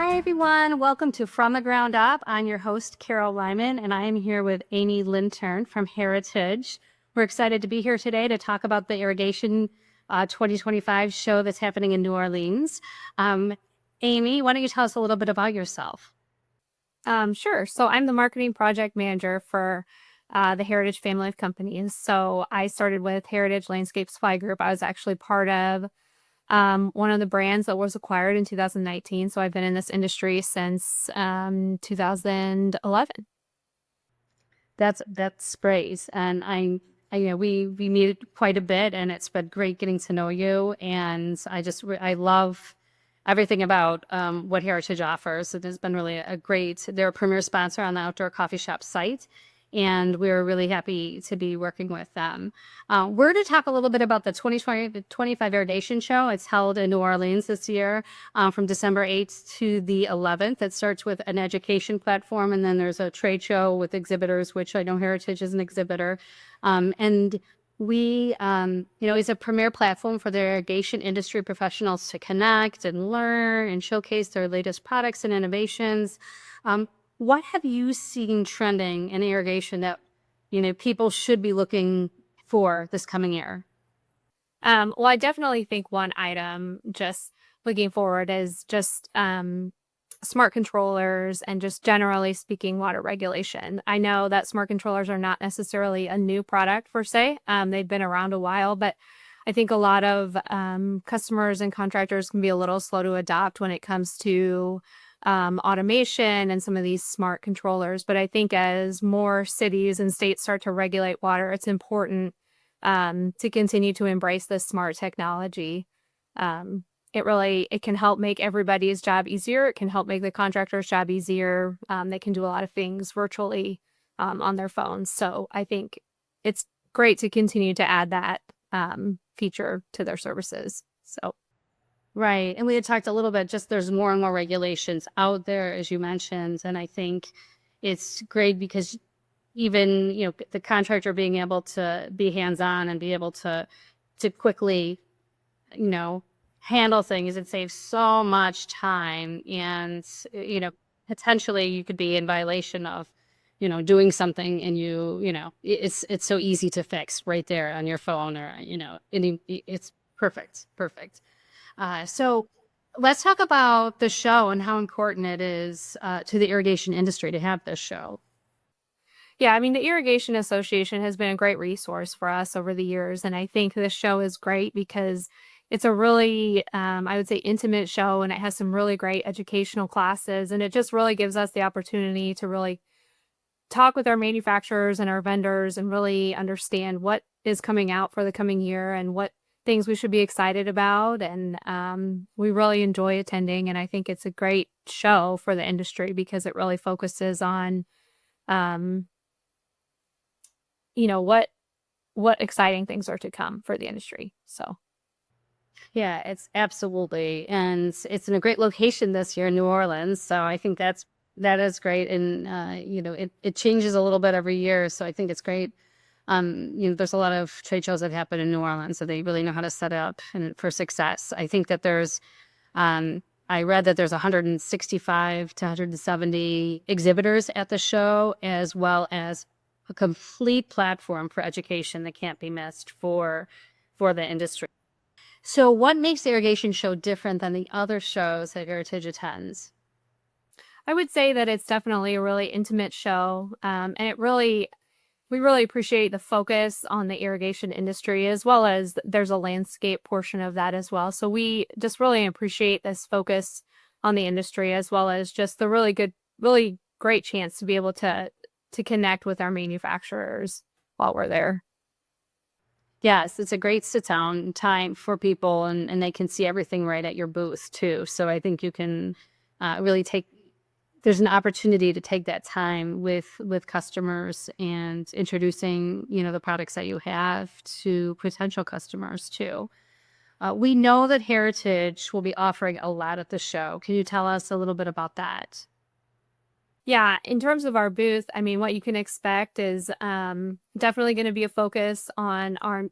Hi, everyone. Welcome to From the Ground Up. I'm your host, Karol Weyman, and I am here with Amy Lintern from Heritage. We're excited to be here today to talk about the Irrigation 2025 show that's happening in New Orleans. Amy, why don't you tell us a little bit about yourself? Sure. So I'm the marketing project manager for the Heritage family of companies. So I started with Heritage Landscape Supply Group. I was actually part of one of the brands that was acquired in 2019. So I've been in this industry since 2011. That's great, and we meet quite a bit, and it's been great getting to know you. And I love everything about what Heritage offers. It has been really they're a premier sponsor on the Outdoor Coffee Shop site, and we're really happy to be working with them. We're to talk a little bit about the 2025 Irrigation Show. It's held in New Orleans this year from December 8th to the 11th. It starts with an education platform, and then there's a trade show with exhibitors, which I know Heritage is an exhibitor. And we, is a premier platform for the irrigation industry professionals to connect and learn and showcase their latest products and innovations. What have you seen trending in irrigation that, people should be looking for this coming year? Well, I definitely think one item just looking forward is just smart controllers and just generally speaking water regulation. I know that smart controllers are not necessarily a new product per se. They've been around a while, but I think a lot of customers and contractors can be a little slow to adopt when it comes to automation and some of these smart controllers. But I think as more cities and states start to regulate water, it's important to continue to embrace this smart technology. It can help make everybody's job easier. It can help make the contractor's job easier. They can do a lot of things virtually on their phones. So I think it's great to continue to add that feature to their services. So. Right. And we had talked a little bit, just there's more and more regulations out there, as you mentioned. And I think it's great because even, the contractor being able to be hands-on and be able to quickly, handle things, it saves so much time. And, potentially you could be in violation of, doing something and it's so easy to fix right there on your phone or, it's perfect. Perfect. So let's talk about the show and how important it is to the irrigation industry to have this show. Yeah, I mean, the Irrigation Association has been a great resource for us over the years. And I think this show is great because it's a really, I would say, intimate show, and it has some really great educational classes. And it just really gives us the opportunity to really talk with our manufacturers and our vendors and really understand what is coming out for the coming year and what things we should be excited about. And we really enjoy attending. And I think it's a great show for the industry because it really focuses on what exciting things are to come for the industry. So Yeah, it's absolutely. And it's in a great location this year in New Orleans. So I think that is great. And, it changes a little bit every year. So I think it's great. There's a lot of trade shows that happen in New Orleans, so they really know how to set up for success. I think that I read that there's 165 to 170 exhibitors at the show, as well as a complete platform for education that can't be missed for the industry. So what makes the Irrigation Show different than the other shows that Heritage attends? I would say that it's definitely a really intimate show. And we really appreciate the focus on the irrigation industry, as well as there's a landscape portion of that as well. So we just really appreciate this focus on the industry, as well as just the really great chance to be able to connect with our manufacturers while we're there. Yes, it's a great sit-down time for people, and they can see everything right at your booth too. So I think you can really there's an opportunity to take that time with customers and introducing, the products that you have to potential customers too. We know that Heritage will be offering a lot at the show. Can you tell us a little bit about that? Yeah, in terms of our booth, I mean, what you can expect is definitely going to be a focus on our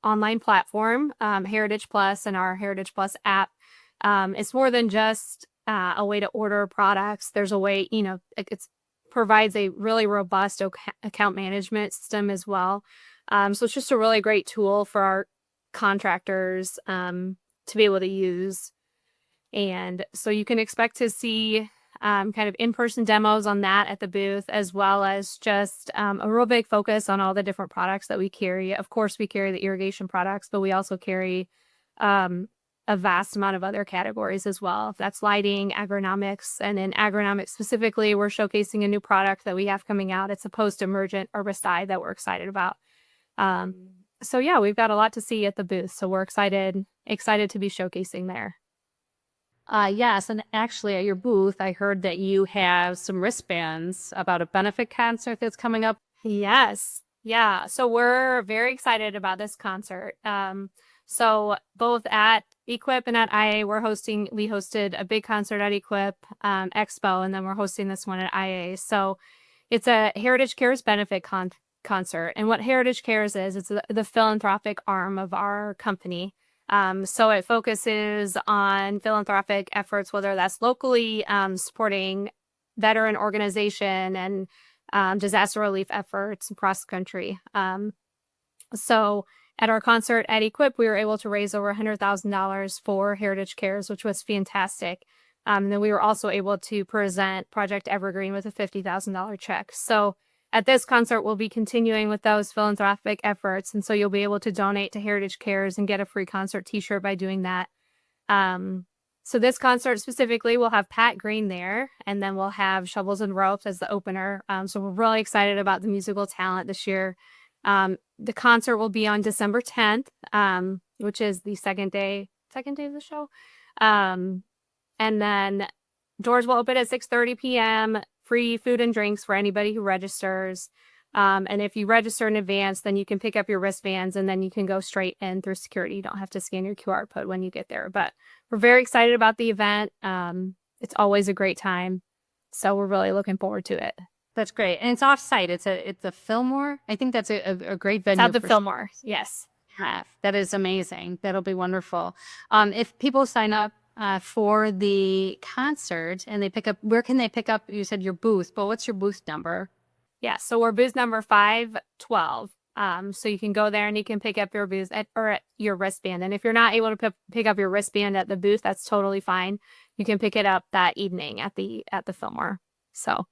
online platform, Heritage Plus, and our Heritage Plus app. It's more than just a way to order products. There's a way, it provides a really robust account management system as well. So it's just a really great tool for our contractors to be able to use. And so you can expect to see kind of in-person demos on that at the booth, as well as just a real big focus on all the different products that we carry. Of course, we carry the irrigation products, but we also carry a vast amount of other categories as well. That's lighting, agronomics, and in agronomics specifically, we're showcasing a new product that we have coming out. It's a post-emergent herbicide that we're excited about. So yeah, we've got a lot to see at the booth. So we're excited to be showcasing there. Yes, and actually at your booth, I heard that you have some wristbands about a benefit concert that's coming up. Yes. Yeah. So we're very excited about this concert. So both at Equip and at IA, we hosted a big concert at Equip Expo, and then we're hosting this one at IA. So it's a Heritage Cares benefit concert. And what Heritage Cares is, it's the philanthropic arm of our company. So it focuses on philanthropic efforts, whether that's locally supporting veteran organization and disaster relief efforts across the country. So at our concert at Equip, we were able to raise over $100,000 for Heritage Cares, which was fantastic. Then we were also able to present Project Evergreen with a $50,000 check. So at this concert, we'll be continuing with those philanthropic efforts. And so you'll be able to donate to Heritage Cares and get a free concert t-shirt by doing that. So this concert specifically, we'll have Pat Green there, and then we'll have Shovels and Ropes as the opener. So we're really excited about the musical talent this year. The concert will be on December 10th, which is the second day of the show. And then doors will open at 6:30 p.m., free food and drinks for anybody who registers. And if you register in advance, then you can pick up your wristbands and then you can go straight in through security. You don't have to scan your QR code when you get there. But we're very excited about the event. It's always a great time. So we're really looking forward to it. That's great. And it's off-site. It's a Fillmore. I think that's a great venue. It's at the Fillmore, yes. That is amazing. That'll be wonderful. If people sign up for the concert and they pick up, where can they pick up? You said your booth, but what's your booth number? Yeah, so we're booth number 512. So you can go there and you can pick up your booth at your wristband. And if you're not able to pick up your wristband at the booth, that's totally fine. You can pick it up that evening at the Fillmore. So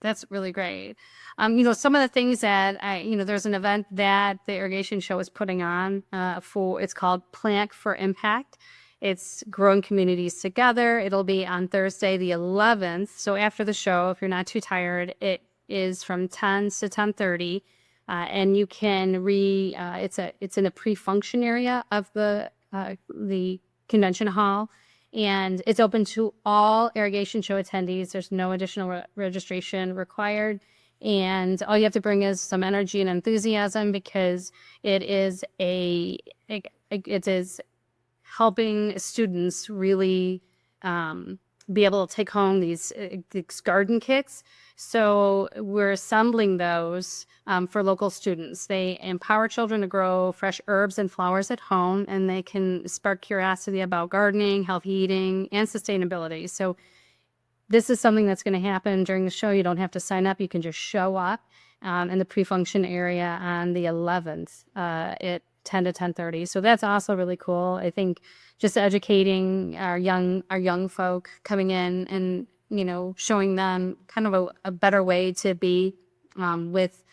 that's really great. Some of the things that there's an event that the Irrigation Show is putting on it's called Plant for Impact. It's growing communities together. It'll be on Thursday, the 11th. So after the show, if you're not too tired, it is from 10 to 10:30. And you can it's in a pre-function area of the convention hall. And it's open to all Irrigation Show attendees. There's no additional registration required. And all you have to bring is some energy and enthusiasm, because it is helping students really be able to take home these garden kits. So we're assembling those for local students. They empower children to grow fresh herbs and flowers at home, and they can spark curiosity about gardening, healthy eating, and sustainability. So this is something that's going to happen during the show. You don't have to sign up. You can just show up in the pre-function area on the 11th at 10 to 10:30. So that's also really cool. I think just educating our young folk coming in and showing them kind of a better way to be with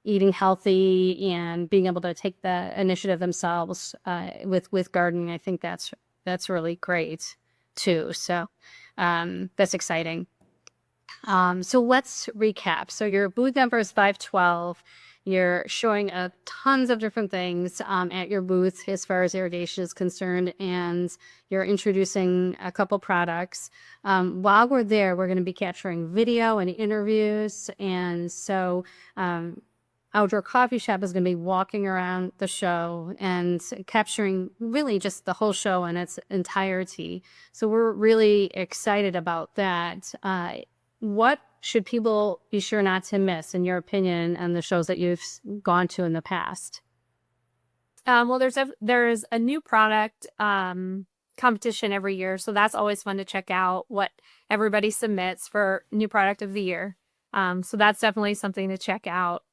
eating healthy and being able to take the initiative themselves with gardening. I think that's really great too. So that's exciting. So let's recap. So your booth number is 512. You're showing tons of different things at your booth as far as irrigation is concerned, and you're introducing a couple products. While we're there, we're going to be capturing video and interviews, and so Outdoor Coffee Shop is going to be walking around the show and capturing really just the whole show in its entirety. So we're really excited about that. What should people be sure not to miss, in your opinion, on the shows that you've gone to in the past? Well, there's a new product competition every year. So that's always fun to check out what everybody submits for new product of the year. So that's definitely something to check out.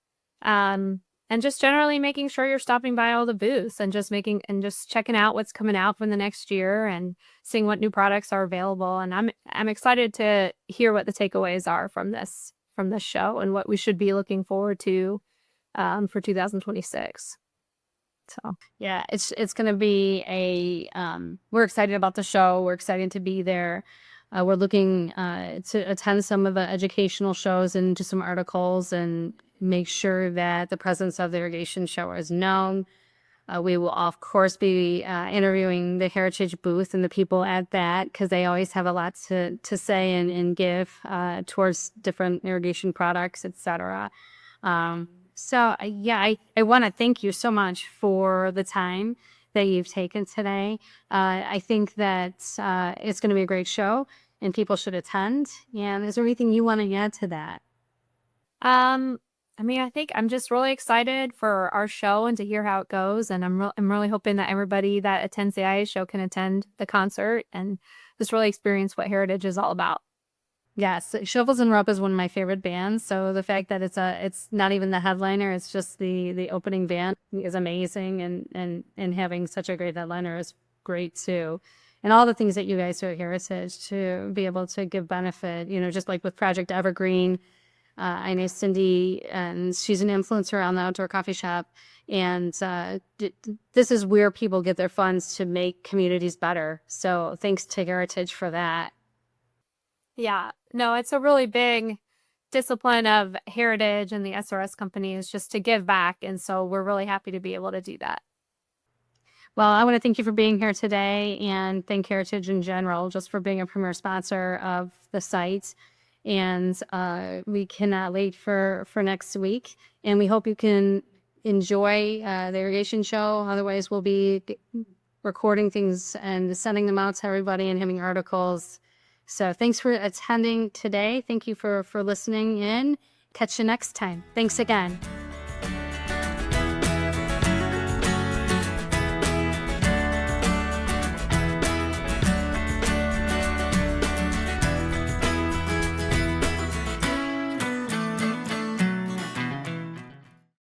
And just generally making sure you're stopping by all the booths and just checking out what's coming out for the next year and seeing what new products are available. And I'm excited to hear what the takeaways are from this show and what we should be looking forward to for 2026. So Yeah, it's going to be we're excited about the show. We're excited to be there. We're looking to attend some of the educational shows and do some articles and make sure that the presence of the Irrigation Show is known. We will, of course, be interviewing the Heritage booth and the people at that, because they always have a lot to say and give towards different irrigation products, etc. I want to thank you so much for the time that you've taken today. I think that it's going to be a great show and people should attend. And is there anything you want to add to that? I mean, I think I'm just really excited for our show and to hear how it goes. And I'm really hoping that everybody that attends the IA show can attend the concert and just really experience what Heritage is all about. Yes, Shovels and Rope is one of my favorite bands. So the fact that it's not even the headliner, it's just the opening band is amazing, and having such a great headliner is great too. And all the things that you guys do at Heritage to be able to give benefit, just like with Project Evergreen. I know Cindy, and she's an influencer on the Outdoor Coffee Shop. And this is where people get their funds to make communities better. So thanks to Heritage for that. Yeah, no, it's a really big discipline of Heritage and the SRS companies just to give back. And so we're really happy to be able to do that. Well, I want to thank you for being here today, and thank Heritage in general just for being a premier sponsor of the site. And we cannot wait for next week. And we hope you can enjoy the Irrigation Show. Otherwise, we'll be recording things and sending them out to everybody and having articles. So thanks for attending today. Thank you for listening in. Catch you next time. Thanks again.